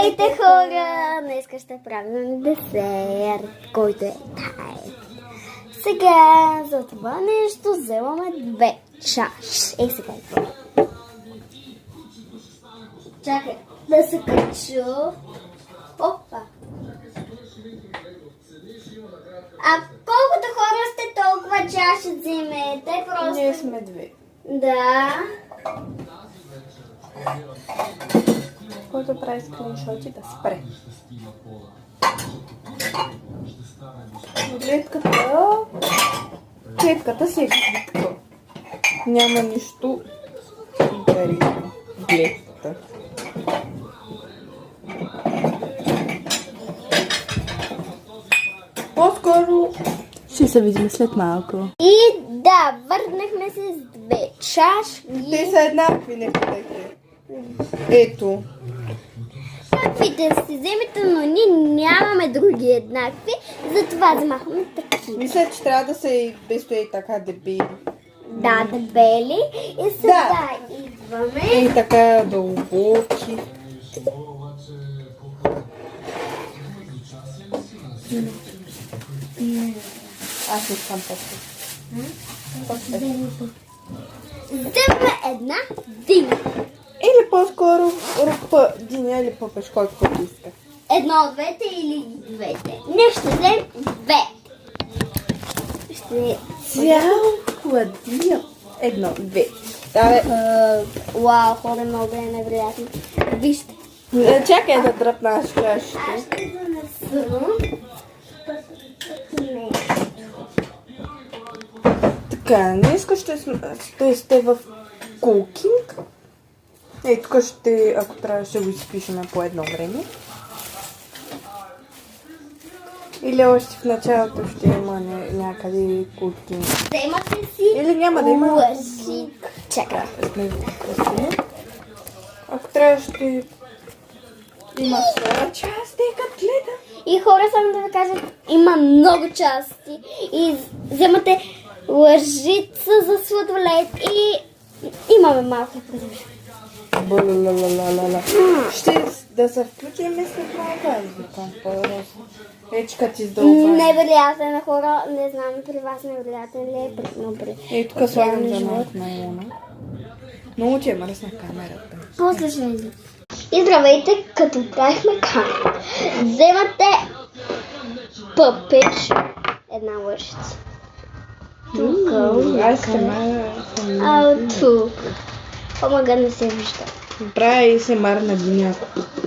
Здравейте, хора! Днеска ще правим десерт, който е тай. Сега за това нещо вземаме 2 чаши. Сега е това. Чакай да се качу. Опа! А колкото хора сте, толкова чаши вземете. Просто... Ние сме 2. Да. Който прави скриншоти да спре. Клетката си е глитка. Няма нищо интересно в глетката. По-скоро ще се видим след малко. И да, върнахме се с 2 чашки. Те са еднакви, не питайте. Ето. Каквите си вземете, но ние нямаме други еднакви, затова вземахме такива. Мисля, че трябва да се стои така дебили. Да, дебели. И сега идваме. И така дълбоки. Аз искам Вземаме една диня. Или по-скоро рупа диня или пъпеш, който иска. Едно от двете или двете. Не, ще вземем 2. Ще... Цяла диня. 1, 2. Давай. Вау, хора, много е невероятно. Вижте. Чакай да дръпнаш Аз чашите. ще донесу. Не. Така, днес ще сте в кукинг. Ей, тук ще, ако трябва, ще го изпишем по едно време. Или още в началото ще има някъде кукинг. Да имате си Или няма да има. лъжи. Чакай. Ако трябва, ще има своя част, като гледам. И хора, само да ви кажа, има много части. И вземате лъжица за сладолед и имаме малко продължение. Балалалалала. Ще да се включим след малко, аз викам по-ръсно. Ечка ти сдълба. Невероятен е, хора, не знам при вас невероятен ли е, но при... Ей, тук слагам за малко на луна. Много ти е мръсна камерата. После ще видим. И здравейте, като правихме камера. Вземате пъпеш, една лъжица. Тук, Аз сама а тук. Омага, не се вижда. правя и се марна диня.